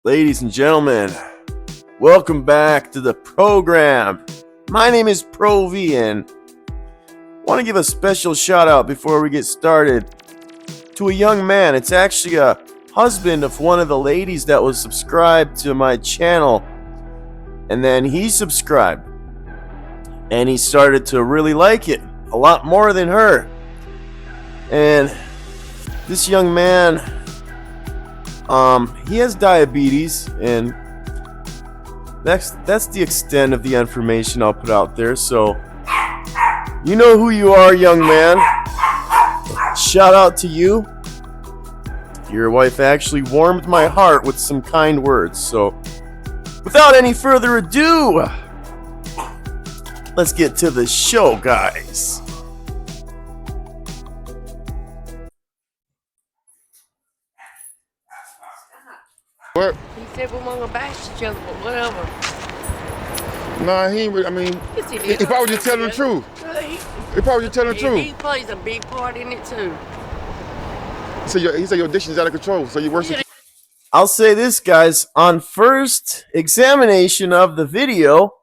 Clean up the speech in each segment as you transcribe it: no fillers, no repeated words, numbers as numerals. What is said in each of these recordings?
Ladies and gentlemen, welcome back to the program. My name is Pro V and I want to give a special shout out before we get started to a young man. It's actually a husband of one of the ladies that was subscribed to my channel, and then he subscribed and he started to really like it a lot more than her. And this young man, he has diabetes, and that's the extent of the information I'll put out there. So you know who you are, young man. Shout out to you. Your wife actually warmed my heart with some kind words. So without any further ado, let's get to the show, guys. What? He said we're gonna bash each other, but whatever. Nah, he ain't really, I mean, he probably just telling the truth. He probably just telling the truth. He plays a big part in it too. He said your addiction is out of control, so you're worse than... I'll say this, guys. On first examination of the video,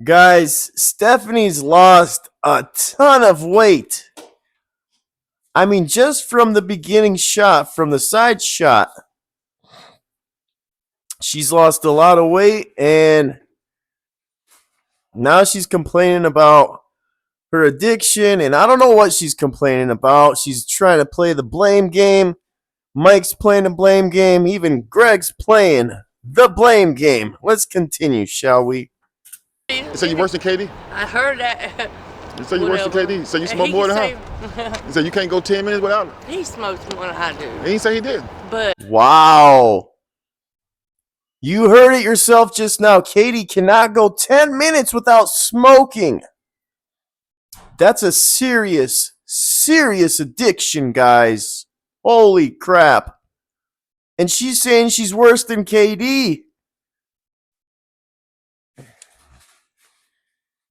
guys, Stephanie's lost a ton of weight. I mean, just from the beginning shot, from the side shot, she's lost a lot of weight, and now she's complaining about her addiction, and I don't know what she's complaining about. She's trying to play the blame game. Mike's playing the blame game. Even Greg's playing the blame game. Let's continue, shall we? So you worse than Katie? I heard that. You say you worse than Katie? So you smoke more than her? You say you can't go 10 minutes without her? He smokes more than I do. He didn't say he did. But Wow. You heard it yourself just now. Katie cannot go 10 minutes without smoking. That's a serious, serious addiction, guys. Holy crap. And she's saying she's worse than KD.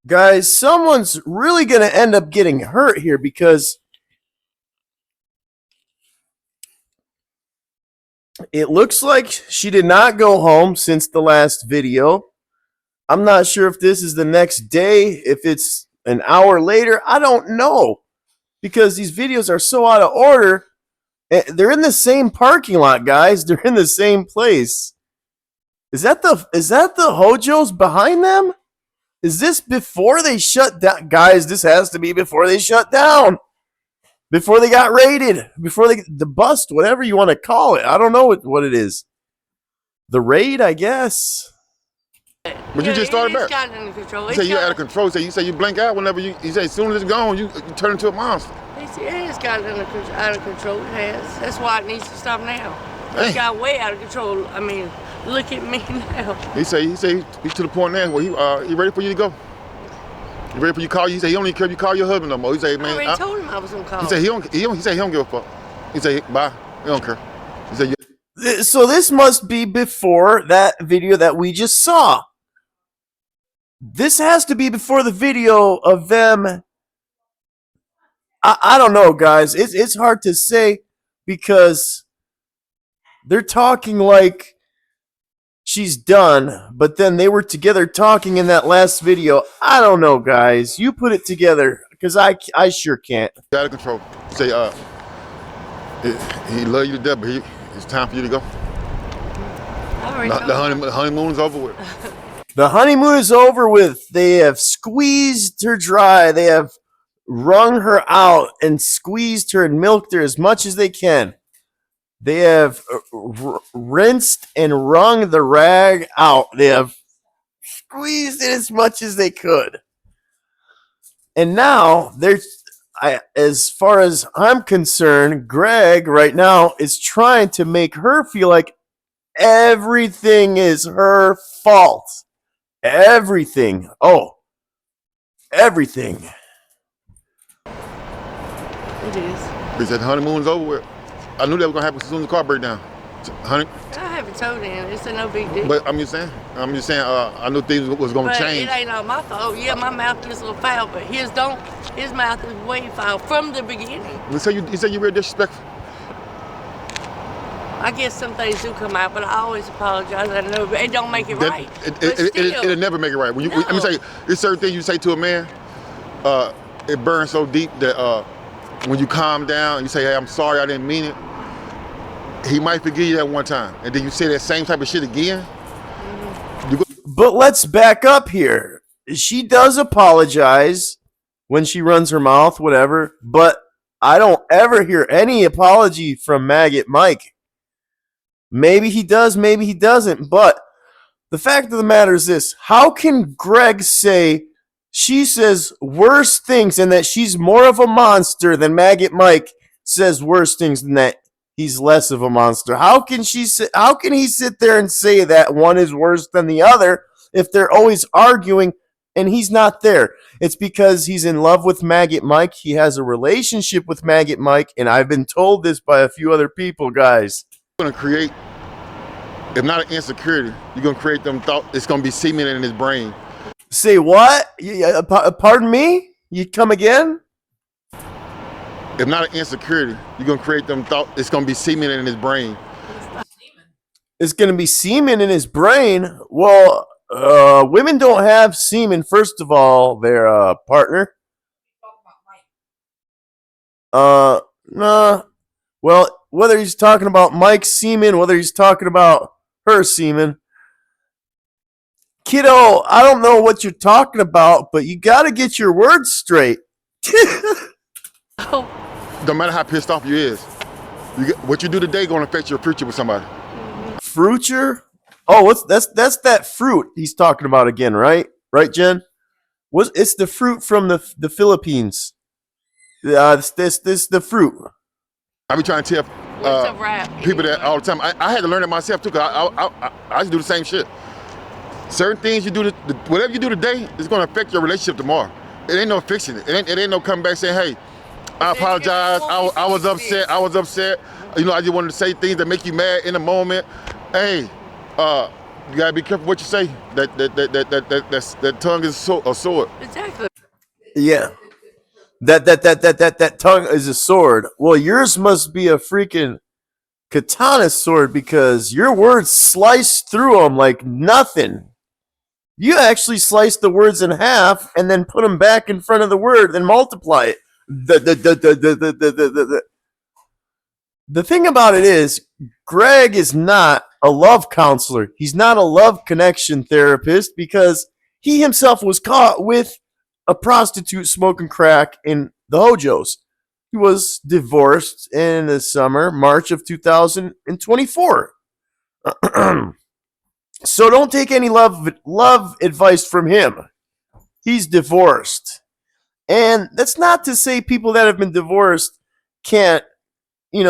Guys, someone's really going to end up getting hurt here, because it looks like she did not go home since the last video. I'm not sure if this is the next day, if it's an hour later. I don't know, because these videos are so out of order. They're in the same parking lot, guys. They're in the same place. Is that the Hojo's behind them? Is this before they shut down? Guys, this has to be before they shut down. Before they got raided. Before the bust, whatever you want to call it. I don't know what it is. The raid, I guess. But you just started back. Got under control. You say you're out of control. You say you blink out whenever you say as soon as it's gone, you turn into a monster. It's got out of control. It has. That's why it needs to stop now. It's got way out of control. I mean, look at me now. He say he's to the point now where he ready for you to go. He ready for you to call you. He say he don't even care if you call your husband no more. He say, man, I already told him I was gonna call. He say he don't give a fuck. He say bye. He don't care. He say so this must be before that video that we just saw. This has to be before the video of them. I don't know, guys. It's hard to say, because they're talking like she's done, but then they were together talking in that last video. I don't know, guys. You put it together, because I sure can't. out of control. Say he love you to death, but it's time for you to go. The honeymoon's over with. The honeymoon is over with. They have squeezed her dry. They have wrung her out and squeezed her and milked her as much as they can. They have rinsed and wrung the rag out. They have squeezed it as much as they could. And now, as far as I'm concerned, Greg right now is trying to make her feel like everything is her fault. Everything. Oh, everything. It is. He said the honeymoon's over with. I knew that was gonna happen as soon as the car break down. Honey. I haven't told him. It's a no big deal. But I'm just saying. I knew things was gonna change. It ain't all my fault. Yeah, my mouth is a little foul, but his don't. His mouth is way foul from the beginning. You say you real disrespectful. I guess some things do come out, but I always apologize. I know it don't make it right. It'll never make it right. When you, let me say, there's certain things you say to a man, it burns so deep that when you calm down and you say, hey, I'm sorry, I didn't mean it, he might forgive you that one time. And then you say that same type of shit again. But let's back up here. She does apologize when she runs her mouth, whatever, but I don't ever hear any apology from Maggot Mike. Maybe he does, maybe he doesn't, but the fact of the matter is this. How can Greg say she says worse things and that she's more of a monster than Maggot Mike says worse things than that he's less of a monster? How can he sit there and say that one is worse than the other if they're always arguing and he's not there? It's because he's in love with Maggot Mike. He has a relationship with Maggot Mike, and I've been told this by a few other people, guys. You're gonna create, if not an insecurity, you're gonna create them thoughts. It's gonna be semen in his brain. Say what? Pardon me? You come again? If not an insecurity, you're gonna create them thoughts. It's gonna be semen in his brain. It's gonna be semen in his brain? Well, women don't have semen. First of all, their partner. Nah. Well, whether he's talking about Mike's semen, whether he's talking about her semen, kiddo, I don't know what you're talking about, but you got to get your words straight. Oh, No matter how pissed off you is, what you do today gonna affect your future with somebody. Future? Oh, that's that fruit he's talking about again, right? Right, Jen? It's the fruit from the Philippines. This the fruit. I be trying to tell people that all the time. I had to learn it myself too, cause I used to do the same shit. Certain things you do, whatever you do today, is gonna affect your relationship tomorrow. It ain't no fixing it. It ain't no coming back saying, hey, I apologize. I was upset. You know, I just wanted to say things that make you mad in the moment. Hey, you gotta be careful what you say. That tongue is a sword. exactly. Yeah. That tongue is a sword. Well, yours must be a freaking katana sword because your words slice through them like nothing. You actually slice the words in half and then put them back in front of the word and multiply it. The thing about it is, Greg is not a love counselor. He's not a love connection therapist because he himself was caught with a prostitute smoking crack in the Hojos. He was divorced in the summer, March of 2024. So don't take any love advice from him. He's divorced. And that's not to say people that have been divorced can't, be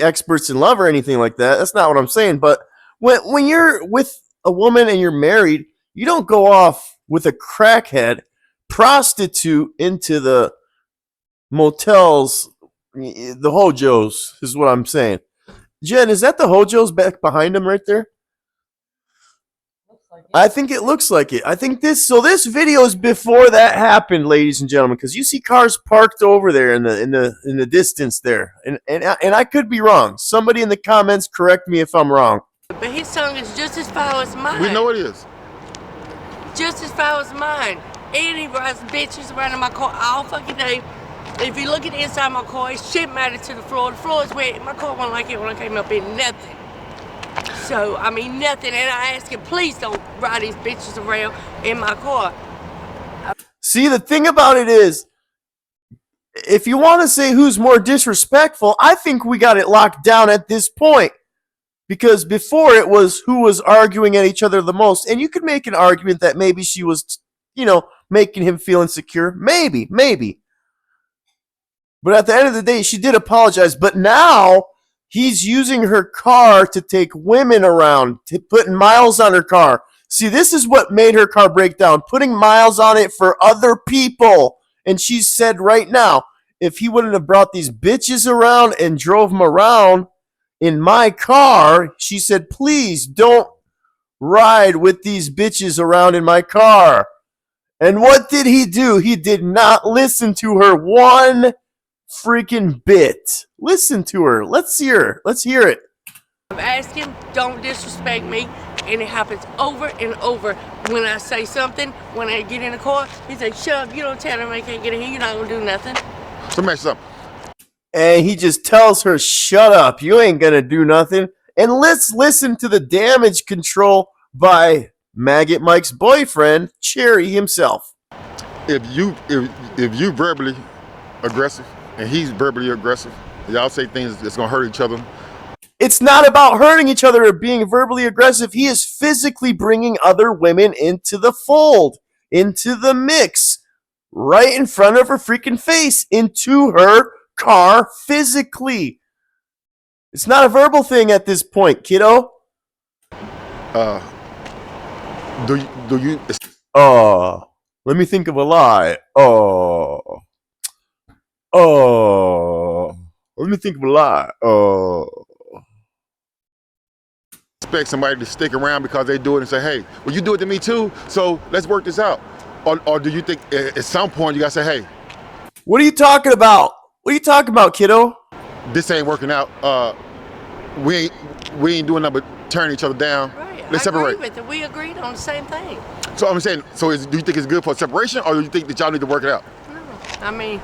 experts in love or anything like that. That's not what I'm saying. But when you're with a woman and you're married, you don't go off with a crackhead prostitute into the motels, the Hojos is what I'm saying. Jen, is that the Hojos back behind him right there? I think it looks like it. I think this video is before that happened, ladies and gentlemen, because you see cars parked over there in the distance there, and I could be wrong. Somebody in the comments correct me if I'm wrong. But his tongue is just as foul as mine. We know it is. Just as foul as mine. And he rides bitches around in my car all fucking day. If you look at the inside of my car, it's shit matted to the floor. The floor is wet. My car wasn't like it when I came up in nothing. So, I mean, nothing. And I ask him, please don't ride these bitches around in my car. See, the thing about it is, if you want to say who's more disrespectful, I think we got it locked down at this point. Because before it was who was arguing at each other the most. And you could make an argument that maybe she was, making him feel insecure. Maybe. But at the end of the day, she did apologize. But now he's using her car to take women around, putting miles on her car. See, this is what made her car break down, putting miles on it for other people. And she said right now, if he wouldn't have brought these bitches around and drove them around in my car, she said, please don't ride with these bitches around in my car. And what did he do? He did not listen to her one freaking bit. Listen to her. Let's hear her. Let's hear it. I'm asking, don't disrespect me. And it happens over and over. When I say something, when I get in the car, he's like, shut up, you don't tell him I can't get in here, you're not gonna do nothing. So match something. And he just tells her, shut up, you ain't gonna do nothing. And let's listen to the damage control by Maggot Mike's boyfriend, Cherry himself. If you verbally aggressive and he's verbally aggressive, y'all say things that's gonna hurt each other. It's not about hurting each other or being verbally aggressive. He is physically bringing other women into the fold, into the mix, right in front of her freaking face, into her car physically. It's not a verbal thing at this point, kiddo. Do you? Let me think of a lie. Let me think of a lie. Expect somebody to stick around because they do it and say, hey, well, you do it to me too, so let's work this out. Or do you think at some point you gotta say, hey, what are you talking about? What are you talking about, kiddo? this ain't working out. We ain't doing nothing but turning each other down. Right. Let's separate. Agree with it. We agreed on the same thing. So I'm saying, do you think it's good for separation, or do you think that y'all need to work it out? No, I mean,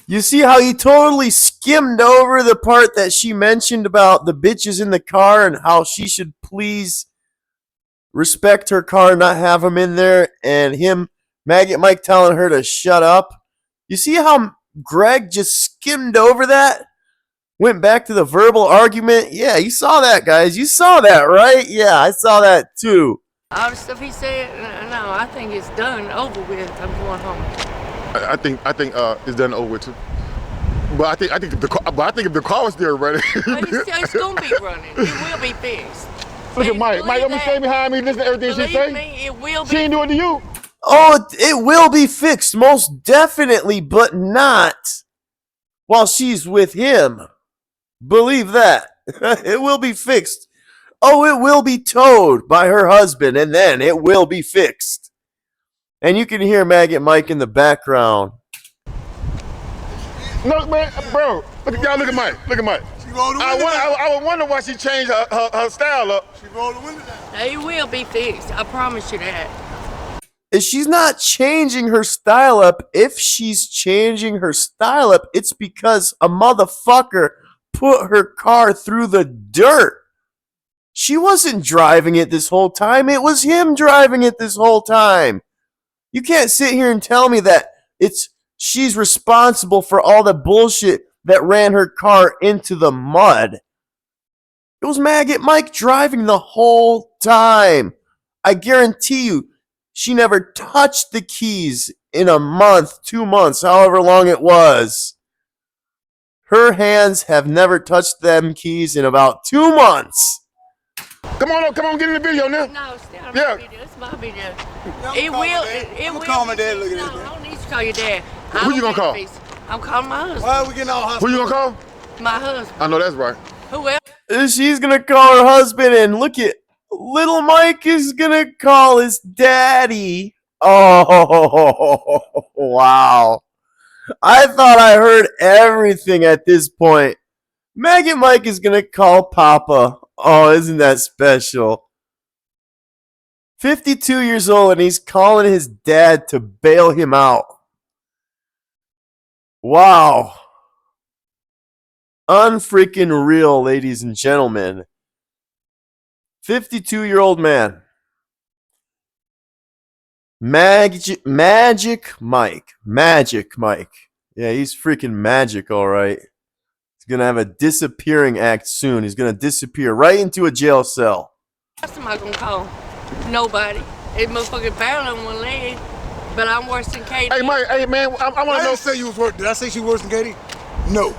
you see how he totally skimmed over the part that she mentioned about the bitches in the car and how she should please respect her car, not have them in there, and him, Maggot Mike, telling her to shut up. You see how Greg just skimmed over that? Went back to the verbal argument? Yeah, you saw that, guys. You saw that, right? Yeah, I saw that too. all the stuff he said, no, I think it's done, over with. I'm going home. I think it's done over with too. But I think if the car was still running. It's gonna be running. It will be fixed. Look at Mike. Mike, don't stay behind me. Listen to everything she say. Me, it will be. She ain't doing it to you. Oh, it will be fixed, most definitely, but not while she's with him. Believe that. It will be fixed. Oh, it will be towed by her husband, and then it will be fixed. And you can hear Maggot Mike in the background. No, man, bro. Look at Mike. Look at Mike. She rolled the window down. I would wonder why she changed her style up. She rolled the window down. It will be fixed. I promise you that. She's not changing her style up. If she's changing her style up, it's because a motherfucker put her car through the dirt. She wasn't driving it this whole time. It was him driving it this whole time. You can't sit here and tell me that she's responsible for all the bullshit that ran her car into the mud. It was Maggot Mike driving the whole time. I guarantee you, she never touched the keys in a month, 2 months, however long it was. Her hands have never touched them keys in about 2 months. Come on, get in the video now. No, still, Yeah. it's my video. I'm It gonna will. call my dad. It I'm will. gonna call my dad. Look at No, this. I don't need to call your dad. Who you gonna call? I'm calling my husband. Why are we getting all Who hospital? you gonna call? My husband. I know that's right. Who else? She's gonna call her husband, and look at little Mike is gonna call his daddy. Oh, wow. I thought I heard everything at this point. Maggot Mike is gonna call Papa. Oh, isn't that special? 52 years old, and he's calling his dad to bail him out. Wow. Unfreaking real, ladies and gentlemen. 52-year-old man. Magic Mike. Magic Mike. Yeah, he's freaking magic, all right. He's going to have a disappearing act soon. He's going to disappear right into a jail cell. What am I gonna call? Nobody. It motherfucking bound on one leg, but I'm worse than Katie. Hey, Mike. Hey, man. I want I to know. didn't say you was worse. Did I say she was worse than Katie? No.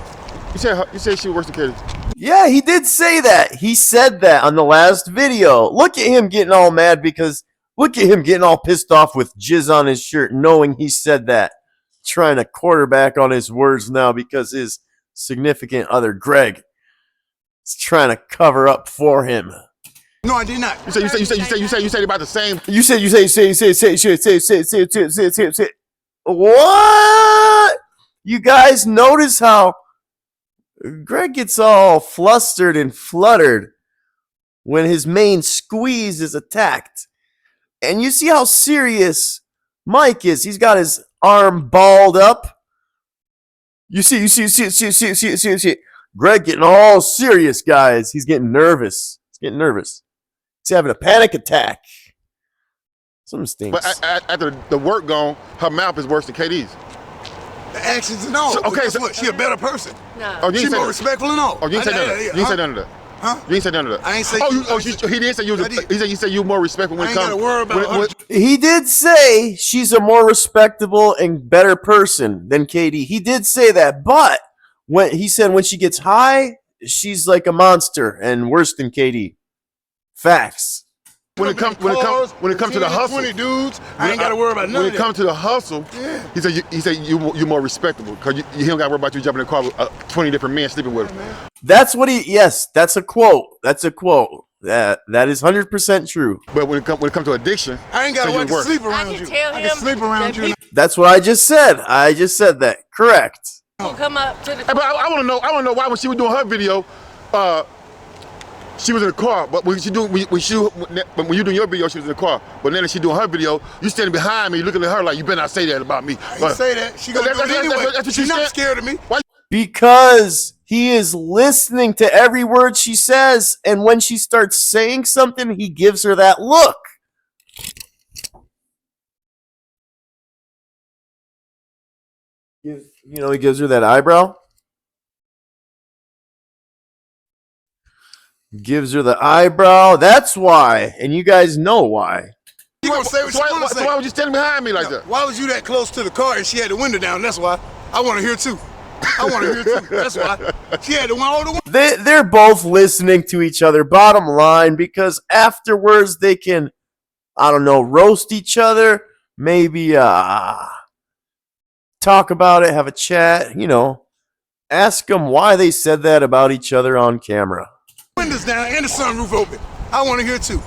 You said she was worse than Katie. Yeah, he did say that. He said that on the last video. Look at him getting all mad because look at him getting all pissed off with jizz on his shirt, knowing he said that. Trying to quarterback on his words now because his significant other, Greg, is trying to cover up for him. No, I did not. You said about the same. You said. What? You guys notice how Greg gets all flustered and fluttered when his main squeeze is attacked. And you see how serious Mike is. He's got his arm balled up. You see. Greg getting all serious, guys. He's getting nervous. He's having a panic attack. Something stinks. But after the work gone, her mouth is worse than KD's. The actions and all. Okay, so what? She a better person. No. Oh, you She ain't say more that. respectful and all. Oh, you ain't say none of that. You ain't say none of that. Huh? You ain't say none of that. I ain't say. He did say you was. He said you more respectful when I it ain't comes. gotta worry about her. He did say she's a more respectable and better person than KD. He did say that, but when he said when she gets high, she's like a monster and worse than KD. Facts. When it comes to the hustle, 20 dudes, I ain't gotta worry about none when of it that. comes to the hustle, Yeah. he said you more respectable because he don't got to worry about you jumping in the car with 20 different men sleeping with him. That's what he. Yes, that's a quote. That is 100% true. But when it comes to addiction, I ain't gotta so wait you to worse. sleep I around can you. tell I him can sleep around that you. people That's what I just said. I just said that. Correct. come up to the Hey, but I want to know. I want to know why when she was doing her video, she was in the car. But when you doing your video, she was in the car. But then she doing her video, you standing behind me, looking at her like you better not say that about me. I ain't say that. She gonna do it anyway. That's what She's you not said. scared of me. Why? Because he is listening to every word she says, and when she starts saying something, he gives her that look. He gives her that eyebrow. Gives her the eyebrow. That's why. And you guys know why. She gonna say what she wanna say. Why was you standing behind me like that? Why was you that close to the car and she had the window down? That's why. I want to hear too. I want to hear too. That's why. She had the one all the window. They're both listening to each other, bottom line, because afterwards they can, I don't know, roast each other, maybe talk about it, have a chat, ask them why they said that about each other on camera. Windows down and the sunroof open. I want to hear too.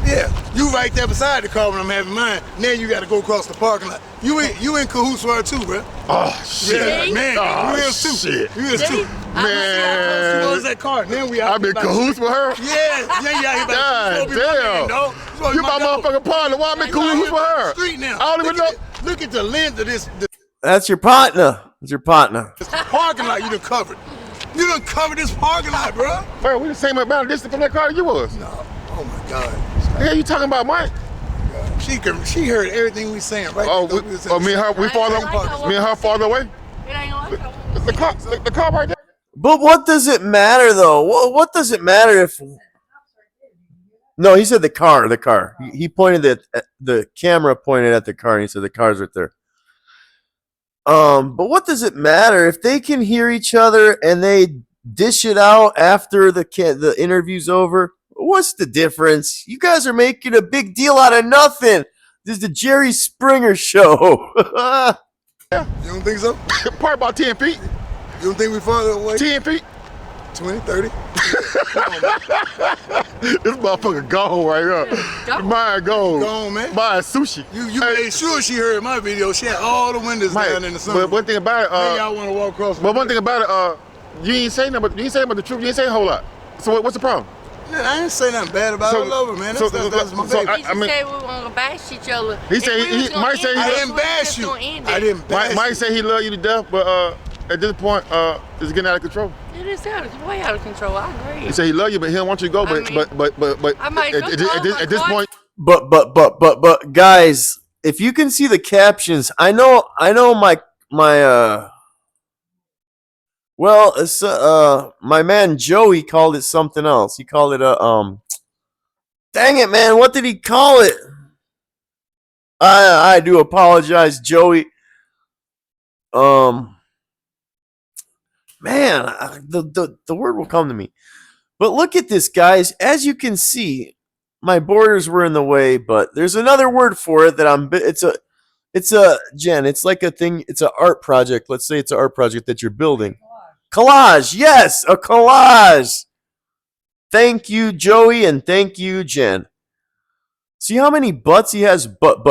Yeah, you right there beside the car when I'm having mine. Now you got to go across the parking lot. You in cahoots with her too, bro. Oh shit! Yeah, man, Oh, you is too. shit. You is too. Man. Close that car. Now we out. I've been cahoots with her. Yeah, you out here God damn! You my motherfucking partner. Why I'm in cahoots with her? Street now. I don't even know. Look at the length of this That's your partner. That's your partner. parking lot you done covered. You done covered this parking lot, bro. Bro, we the same amount of distance from that car you was. No. Oh my God. The hell you talking about, Mike? She heard everything we saying, right? Oh, me and her, me and her farther away. It ain't like that. The car right there. But what does it matter, though? What does it matter if... No, he said the car. He pointed at the camera pointed at the car, and he said the car's right there. But what does it matter if they can hear each other and they dish it out after the interview's over? What's the difference? You guys are making a big deal out of nothing. This is the Jerry Springer show. You don't think so? Probably about 10 feet. You don't think we farther away? 10 feet. 20, 30? This motherfucker gone right here. Mine gone. Gone, man. Mine sushi. You made sure she heard my video. She had all the windows Mike, down in the sun. but one thing about it, Now y'all want to walk across. but one thing about it, you ain't saying nothing. You ain't saying about the truth. You ain't saying a whole lot. So what's the problem? I ain't say nothing bad about her. I love her, man. That's my baby. He just said we were gonna bash each other. He said Mike said I didn't bash you. I didn't bash Mike you. said he love you to death, but at this point, it's getting out of control. It is way out of control. I agree. He said he love you, but he don't want you to go. But I might go at this point, But guys, if you can see the captions, I know my man Joey called it something else. He called it dang it, man, what did he call it? I do apologize, Joey. Man, the word will come to me. But look at this, guys. As you can see, my borders were in the way, but there's another word for it that it's a Jen, it's like a thing, it's an art project. Let's say it's an art project that you're building. Collage, yes, a collage. Thank you, Joey, and thank you, Jen. See how many butts he has? But.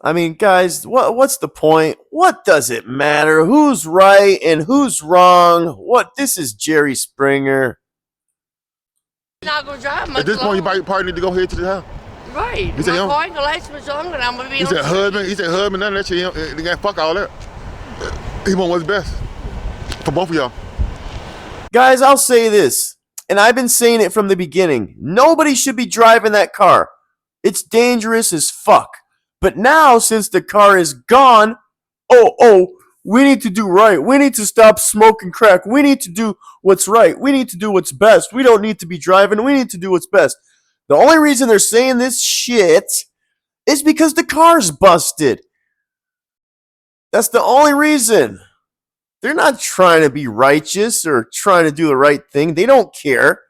I mean, guys, what's the point? What does it matter? Who's right and who's wrong? What? This is Jerry Springer. Not gonna drive much At this point, you probably need to go ahead to the house. Right. He said, My car ain't gonna last much longer, and I'm gonna be He on said, husband, none of that shit. He got fuck all that. He want what's best for both of y'all. Guys, I'll say this, and I've been saying it from the beginning. Nobody should be driving that car. It's dangerous as fuck. But now, since the car is gone, we need to do right. We need to stop smoking crack. We need to do what's right. We need to do what's best. We don't need to be driving. We need to do what's best. The only reason they're saying this shit is because the car's busted. That's the only reason. They're not trying to be righteous or trying to do the right thing. They don't care.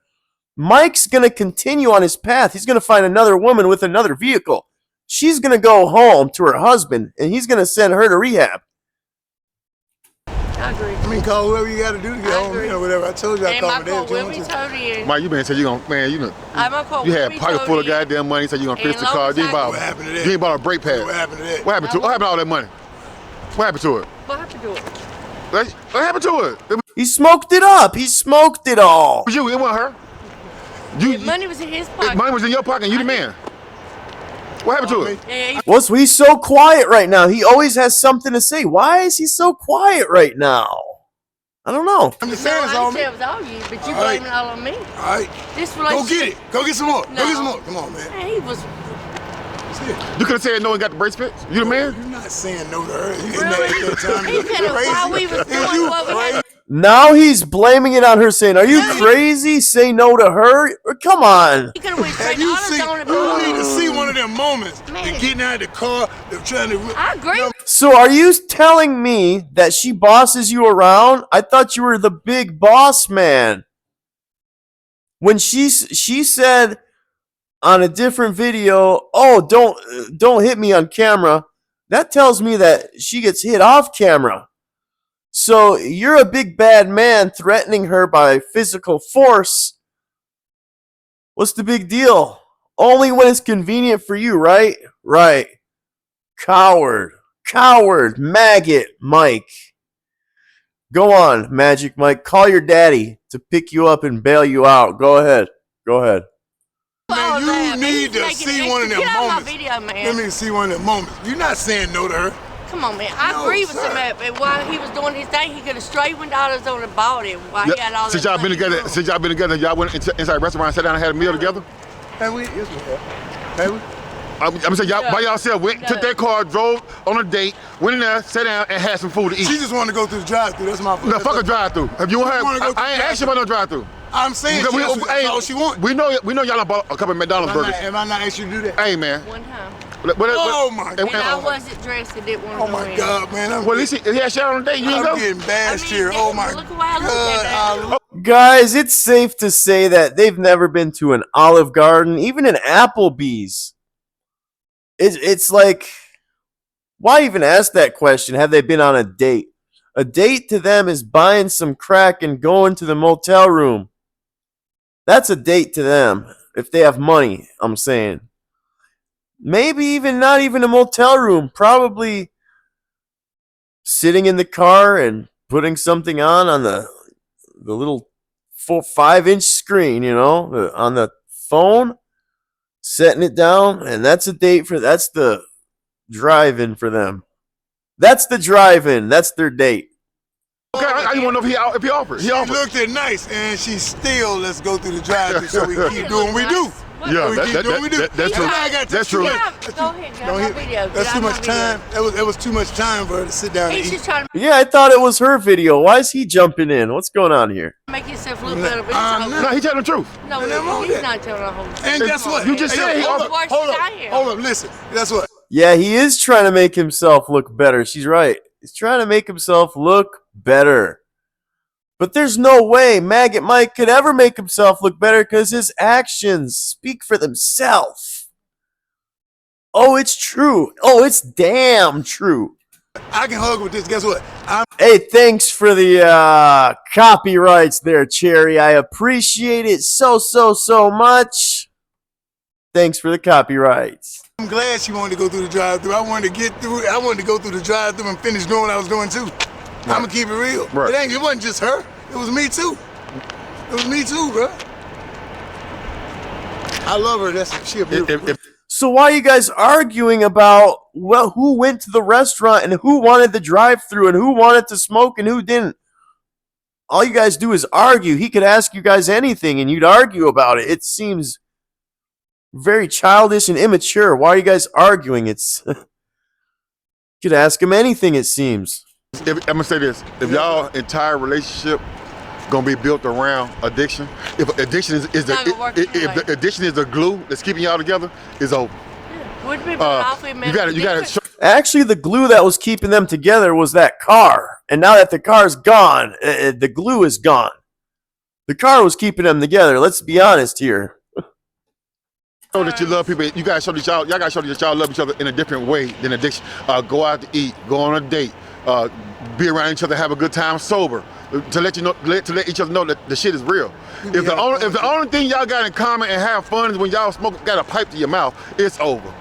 Mike's going to continue on his path. He's going to find another woman with another vehicle. She's going to go home to her husband, and he's going to send her to rehab. I agree. I mean, call whoever you got to do to get home, you know, whatever. I told you I called my dad. Mike, you been said you gonna, man, you know, you had pocket full of goddamn money, said you gonna fix the car. You ain't bought a brake pad. What happened to that? What happened to all that money? What happened to it? What happened to it? What happened to it? He smoked it up. He smoked it all. It was you. It wasn't her. Money was in his pocket. Money was in your pocket. You the man. What happened to it? Yeah, He's so quiet right now? He always has something to say. Why is he so quiet right now? I don't know. I'm just saying it's all me. it was all you, but you blaming it all on me. All right. This Go relationship. get it. Go get some more. No. Go get some more. Come on, man. Man, he was. You could have said no and got the brakes fixed. You the man? You're not saying no to her. You Really? at that time. He said it while we was doing what we had. Now he's blaming it on her, saying, "Are you crazy? Say no to her? Come on." He could have went straight Have you to seen? on it. You need to see one of them moments. Man. They're getting out of the car. They're trying to. I agree. So are you telling me that she bosses you around? I thought you were the big boss man. When she said on a different video, "Oh, don't hit me on camera," that tells me that she gets hit off camera. So you're a big bad man threatening her by physical force. What's the big deal? Only when it's convenient for you, right? Right. Coward, maggot, Mike. Go on, Magic Mike. Call your daddy to pick you up and bail you out. Go ahead. Man, you need to see one of them Get out moments. my video, man. Let me see one of them moments. You're not saying no to her. Come on, man. I No, agree with sir. him. But while he was doing his thing, he could have straight went dollars on and bought it while he had all Since that y'all been money. together, y'all went inside a restaurant and sat down and had a meal together? Hey, yes, we have. Hey, we. I'm saying y'all by yourself took that car, drove on a date, went in there, sat down, and had some food to eat. She just wanted to go through the drive-through. That's my. No, fuck a drive-through. If you want wanna go her, I ain't through asking about no drive-through. I'm saying that's all she wants. We know y'all done bought a couple of McDonald's burgers. Am I not asking you to do that? Hey man. One time. Oh my And I God. wasn't dressed and didn't want to Oh go my in. God, man. Well, at least he had shot on the date. You didn't I'm go. getting bashed here. I mean, Oh my look at why I looked at God. that. Guys, it's safe to say that they've never been to an Olive Garden, even an Applebee's. It's like, why even ask that question? Have they been on a date? A date to them is buying some crack and going to the motel room. That's a date to them. If they have money, I'm saying. Maybe even not even a motel room. Probably sitting in the car and putting something on the little 5-inch screen, on the phone, setting it down, and that's a date that's the drive-in for them. That's the drive-in. That's their date. Okay, I just want to know if he offered. He She offered. looked at nice, and she still let's go through the drive-through so we keep doing what we do. Yeah, We keep doing what we do. that's true. I got That's too true. much- Go ahead, get Don't out hit my me. video. That's Get too out my much video. time. That was too much time for her to sit down and He's eat. just trying to Yeah, I thought it was her video. Why is he jumping in? What's going on here? make himself look better. But I'm he's not. No, he telling the truth. no, And I'm on he's that. not telling the whole truth. And guess what? You just said he hold offered. up, hold up, Worse than I am. hold up. Listen, guess what? Yeah, he is trying to make himself look better. She's right. He's trying to make himself look better. But there's no way Maggot Mike could ever make himself look better because his actions speak for themselves. Oh, it's true. Oh, it's damn true. I can hug with this. Guess what? Hey, thanks for the copyrights there, Cherry. I appreciate it so much. Thanks for the copyrights. I'm glad she wanted to go through the drive-thru. I wanted to get through it. I wanted to go through the drive-thru and finish doing what I was doing too. Right. I'm gonna keep it real. Right. It wasn't just her. It was me too. It was me too, bro. I love her. She a beautiful. So why are you guys arguing about who went to the restaurant and who wanted the drive-thru and who wanted to smoke and who didn't? All you guys do is argue. He could ask you guys anything and you'd argue about it. It seems very childish and immature. Why are you guys arguing? It's you could ask him anything, it seems. I'm gonna say this: if y'all entire relationship gonna be built around addiction, if addiction is the addiction is the glue that's keeping y'all together, it's over. You gotta. Actually, the glue that was keeping them together was that car, and now that the car's gone, the glue is gone. The car was keeping them together. Let's be honest here. Know that you love people. You guys show that y'all gotta show that y'all love each other in a different way than addiction. Go out to eat, go on a date, be around each other, have a good time sober, to let each other know that the shit is real. If the only thing y'all got in common and have fun is when y'all smoke, got a pipe to your mouth, it's over.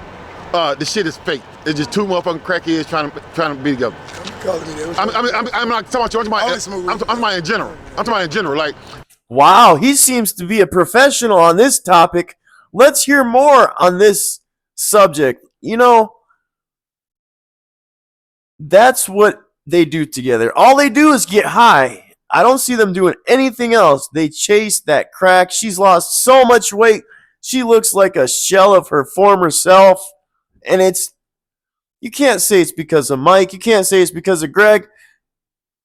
The shit is fake. It's just two motherfucking crackheads trying to be together. I'm not talking about you. I'm talking about in general. I'm talking about in general. Like, wow, he seems to be a professional on this topic. Let's hear more on this subject. You know, that's what they do together. All they do is get high. I don't see them doing anything else. They chase that crack. She's lost so much weight. She looks like a shell of her former self. And you can't say it's because of Mike. You can't say it's because of Greg.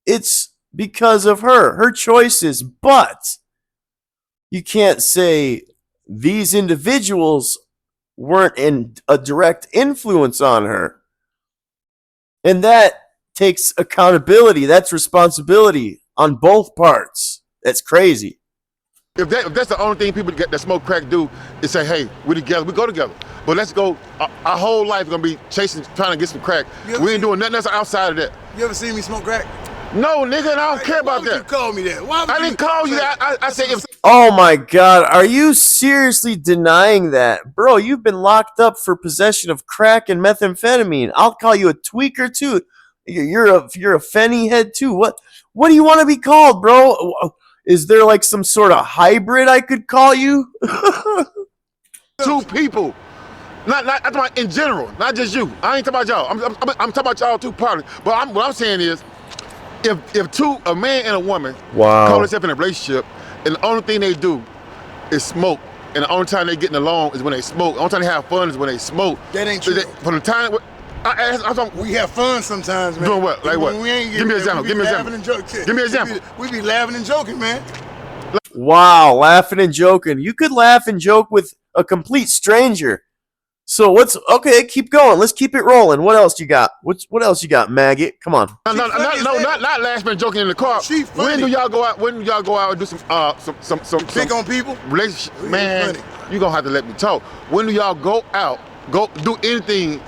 It's because of her choices. But you can't say these individuals weren't in a direct influence on her. And that takes accountability. That's responsibility on both parts. That's crazy. If that's the only thing people that smoke crack do is say, hey, we're together, we go together. But let's go, our whole life is gonna be trying to get some crack. We ain't doing nothing else outside of that. You ever seen me smoke crack? No, nigga, and I don't care about that. Why would you call me that? I didn't call you that. I said if. Oh my God, are you seriously denying that? Bro, you've been locked up for possession of crack and methamphetamine. I'll call you a tweaker too. You're a fenny head too. What do you want to be called, bro? Is there like some sort of hybrid I could call you? Two people. I'm talking about in general, not just you. I ain't talking about y'all. I'm talking about y'all two partners. But what I'm saying is, if a man and a woman call themselves in a relationship, and the only thing they do is smoke, and the only time they getting along is when they smoke. The only time they have fun is when they smoke. That ain't true. From the time we have fun sometimes, man. Doing what? Like what? Give me an example. Give me an example. We be laughing and joking, man. Wow, laughing and joking. You could laugh and joke with a complete stranger. So okay, keep going. Let's keep it rolling. What else you got? What else you got, maggot? Come on. No, not laughing and joking in the car. When do y'all go out and do some pick on people? Relationship, man. You gonna have to let me talk. When do y'all go do anything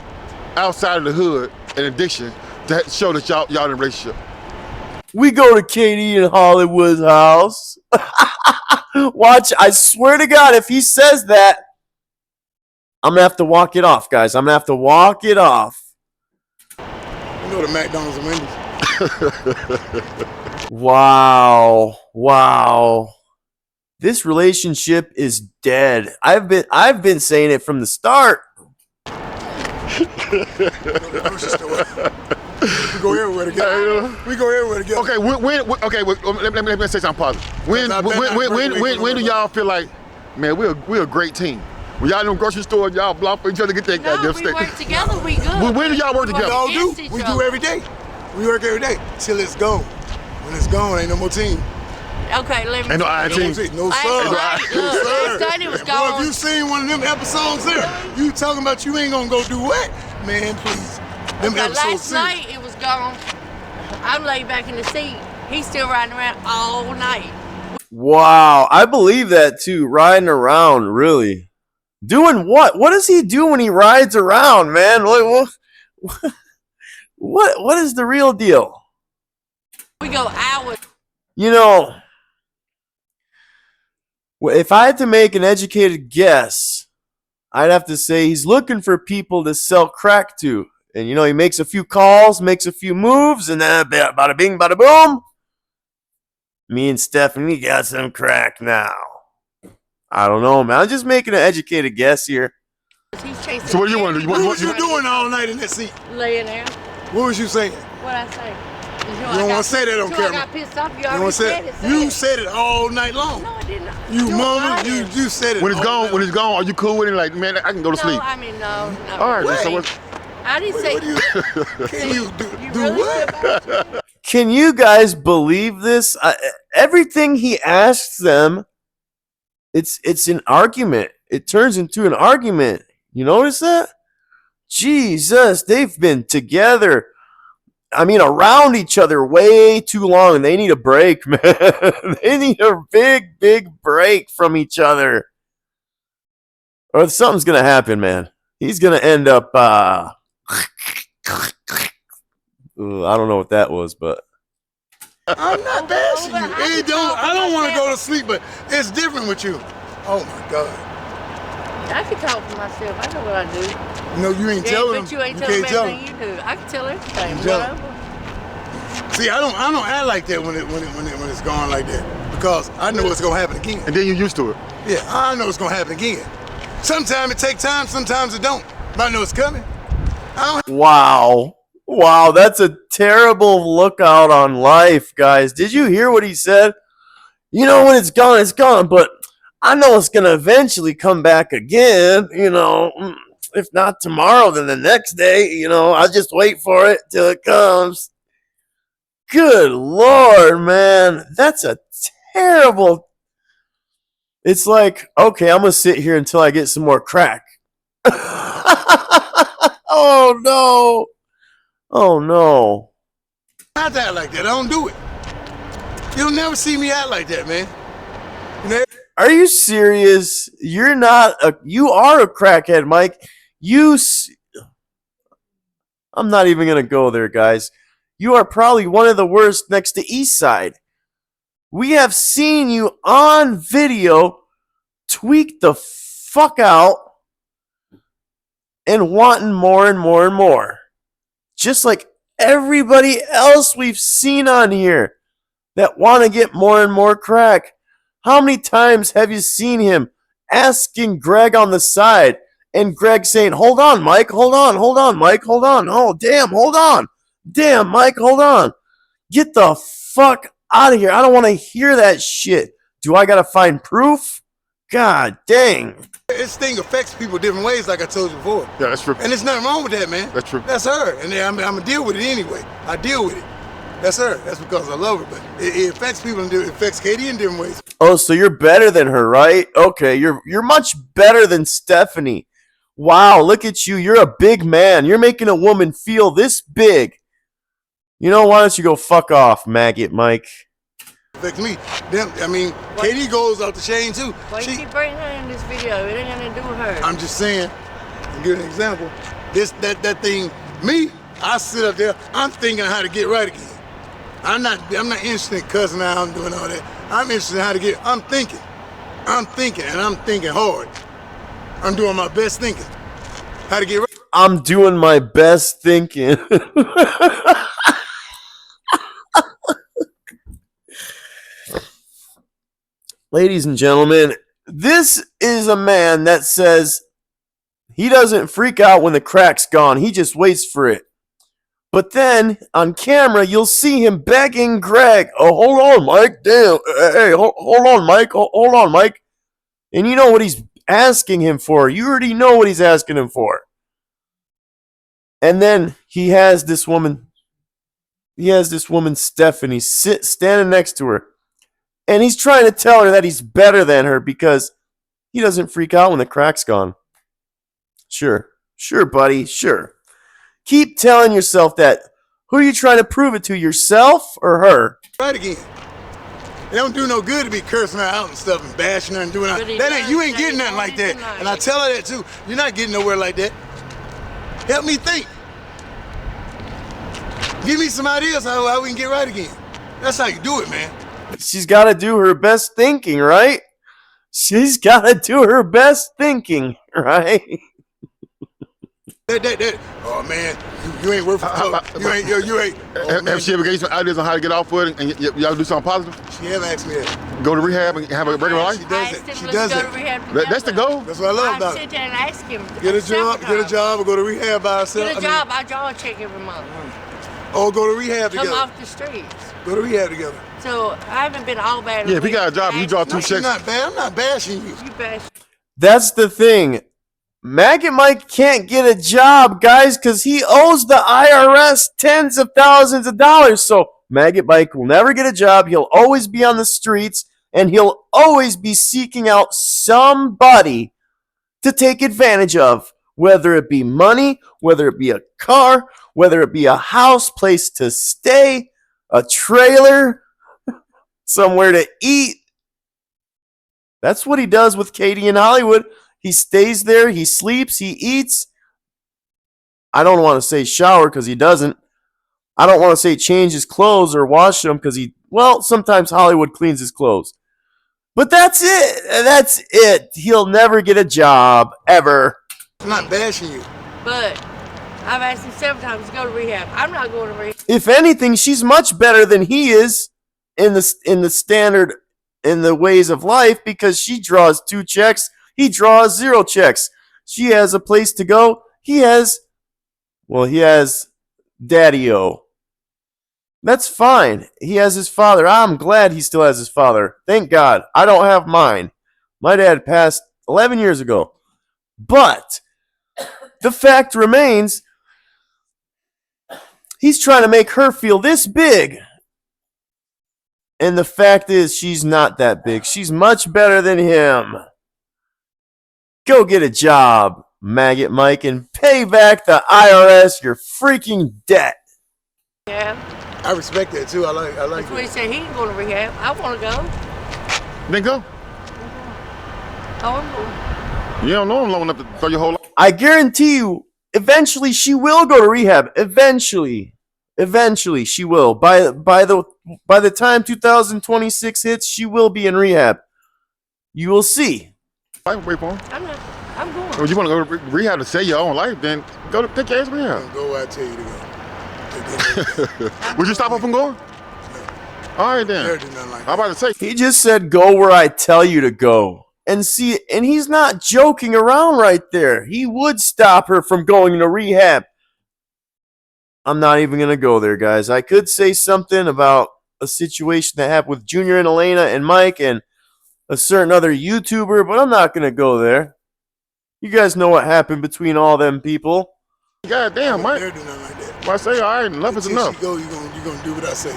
outside of the hood and addiction to show that y'all in a relationship? We go to Katie in Hollywood's house. Watch, I swear to God, if he says that, I'm going to have to walk it off, guys. I'm going to have to walk it off. You know the McDonald's and Wendy's. Wow. This relationship is dead. I've been saying it from the start. We go everywhere together. Okay, let me say something positive. When do y'all feel like, man, we're a great team? When y'all in the grocery store, y'all block for each other, get that goddamn steak. We work together, we good. When do y'all work together? We do every day. We work every day till it's gone. When it's gone, ain't no more team. Okay, let me. Ain't no I team. No sir. Last night it was gone. Boy, if you seen one of them episodes there, you talking about you ain't gonna go do what? Man, please. Them episodes. Last night it was gone. I'm laid back in the seat. He's still riding around all night. Wow, I believe that too. Riding around, really. Doing what? What does he do when he rides around, man? What is the real deal? We go hours. You know, if I had to make an educated guess, I'd have to say he's looking for people to sell crack to. And, you know, he makes a few calls, makes a few moves, and then bada bing, bada boom. Me and Stephanie got some crack now. I don't know, man. I'm just making an educated guess here. So what do you want to do? What was you doing all night in that seat? Laying there. What was you saying? What I say? You don't want to say that on camera. I got pissed off. You You already said it. You said it all night long. No, I did not. You mama, you said it. When it's gone, are you cool with it? Like, man, I can go to sleep. No, I mean, no. All right, Wait. so what's... I didn't say. What do you, can you do really what? Can you guys believe this? Everything he asks them, it's an argument. It turns into an argument. You notice that? Jesus, they've been together. I mean, around each other way too long. They need a break, man. They need a big, big break from each other. Or something's going to happen, man. He's going to end up, I don't know what that was, but. I'm not bashing you. I don't want to go to sleep, but it's different with you. Oh my God. I can talk for myself. I know what I do. No, you ain't telling them. But you ain't You telling me can't tell everything you do. I can tell everything. You tell Whatever. See, I don't act like that when it's gone like that, because I know what's gonna happen again. And then you're used to it. Yeah, I know what's gonna happen again. Sometimes it takes time, sometimes it don't. But I know it's coming. Wow. Wow, that's a terrible lookout on life, guys. Did you hear what he said? You know, when it's gone, but I know it's going to eventually come back again. You know, if not tomorrow, then the next day. You know, I'll just wait for it till it comes. Good Lord, man. That's a terrible. It's like, okay, I'm going to sit here until I get some more crack. Oh, no. Oh, no. Not that like that. I don't do it. You'll never see me act like that, man. You know? Are you serious? You are a crackhead, Mike. I'm not even going to go there, guys. You are probably one of the worst next to Eastside. We have seen you on video tweak the fuck out and wanting more and more and more. Just like everybody else we've seen on here that want to get more and more crack. How many times have you seen him asking Greg on the side and Greg saying, hold on, Mike, hold on, Mike, hold on. Oh, damn, hold on. Damn, Mike, hold on. Get the fuck out of here. I don't want to hear that shit. Do I got to find proof? God dang. This thing affects people different ways, like I told you before. Yeah, that's true. And there's nothing wrong with that, man. That's true. That's her. And I'm going to deal with it anyway. I deal with it. That's her. That's because I love her. But it affects people, and it affects Katie in different ways. Oh, so you're better than her, right? Okay, you're much better than Stephanie. Wow, look at you. You're a big man. You're making a woman feel this big. You know, why don't you go fuck off, maggot Mike? Affects me. Katie goes off the chain too. Why you keep bringing her in this video? It ain't nothing to do with her. I'm just saying, to give an example, that thing, me, I sit up there, I'm thinking how to get right again. I'm not interested in cussing out and doing all that. I'm interested in how to get, I'm thinking, and I'm thinking hard. I'm doing my best thinking. How to get right. I'm doing my best thinking. Ladies and gentlemen, this is a man that says he doesn't freak out when the crack's gone. He just waits for it. But then, on camera, you'll see him begging Greg, oh, hold on, Mike, damn, hey, hold on, Mike, hold on, Mike. And you know what he's asking him for. You already know what he's asking him for. And then he has this woman, Stephanie, standing next to her. And he's trying to tell her that he's better than her because he doesn't freak out when the crack's gone. Sure, buddy, sure. Keep telling yourself that. Who are you trying to prove it to, yourself or her? Right again. It don't do no good to be cursing her out and stuff and bashing her and doing that. You ain't getting nothing like that. And I tell her that too. You're not getting nowhere like that. Help me think. Give me some ideas how we can get right again. That's how you do it, man. She's got to do her best thinking, right? She's got to do her best thinking. right? Oh man, you ain't worth it. You ain't. Oh, Have she ever gave you some ideas on how to get off with it and y'all do something positive? She have asked me that. Go to rehab and have a regular life? She does it. She does it. That's the goal. That's what I love about I it. sit there and ask him. Get a job, or go to rehab by herself. Get a job. I draw a check every month. Or go to rehab Come together. off the streets. Go to rehab together. So I haven't been all bad. Yeah, if he got a job, you draw 2 No, checks. she's not bad. I'm not bashing you. You bash. That's the thing. Maggot Mike can't get a job, guys, because he owes the IRS tens of thousands of dollars. So Maggot Mike will never get a job. He'll always be on the streets, and he'll always be seeking out somebody to take advantage of, whether it be money, whether it be a car, whether it be a house, place to stay, a trailer, somewhere to eat. That's what he does with Katie in Hollywood. He stays there, he sleeps, he eats. I don't want to say shower because he doesn't. I don't want to say change his clothes or wash them because sometimes Hollywood cleans his clothes. But that's it. That's it. He'll never get a job, ever. I'm not bashing you. But I've asked him several times to go to rehab. I'm not going to rehab. If anything, she's much better than he is in the standard, in the ways of life, because she draws 2 checks. He draws 0 checks. She has a place to go. He has Daddy-O. That's fine. He has his father. I'm glad he still has his father. Thank God. I don't have mine. My dad passed 11 years ago. But the fact remains, he's trying to make her feel this big. And the fact is, she's not that big. She's much better than him. Go get a job, Maggot Mike, and pay back the IRS your freaking debt. Yeah. I respect that too. I like That's what he said. He ain't going to rehab. I want to go. Then go. Oh, I'm going. You don't know him long enough to throw your whole life. I guarantee you, eventually she will go to rehab. Eventually she will. By the time 2026 hits, she will be in rehab. You will see. Wait for him. I'm not. I'm going. If you want to go to rehab to save your own life, then go to take your ass to rehab. Go where I tell you to go. Would you stop her from going? All right then. Never do nothing like I'm about to say. He just said, go where I tell you to go. And see, and he's not joking around right there. He would stop her from going to rehab. I'm not even going to go there, guys. I could say something about a situation that happened with Junior and Elena and Mike and a certain other YouTuber, but I'm not going to go there. You guys know what happened between all them people. God damn, Mike. Never do nothing like that. If I say all right, enough is Until enough. she go, you're gonna do what I say.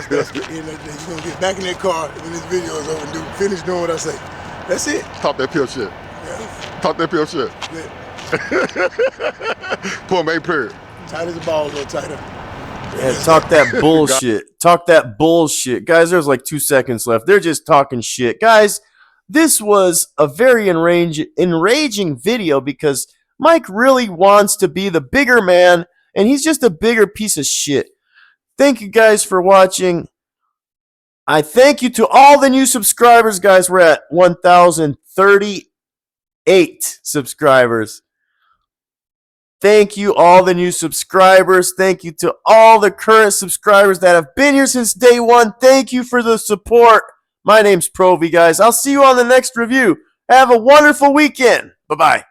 That's the end of the day. You're gonna get back in that car when this video is over and finish doing what I say. That's it. Talk that pill shit. Yeah. Talk that pill shit. Poor May period. Tight as a ball, a little tighter. Yeah, talk that bullshit. Talk that bullshit. Guys, there's like 2 seconds left. They're just talking shit. Guys, this was a very enraging video because Mike really wants to be the bigger man, and he's just a bigger piece of shit. Thank you guys for watching. I thank you to all the new subscribers, guys. We're at 1,038 subscribers. Thank you, all the new subscribers. Thank you to all the current subscribers that have been here since day one. Thank you for the support. My name's Provi, guys. I'll see you on the next review. Have a wonderful weekend. Bye-bye.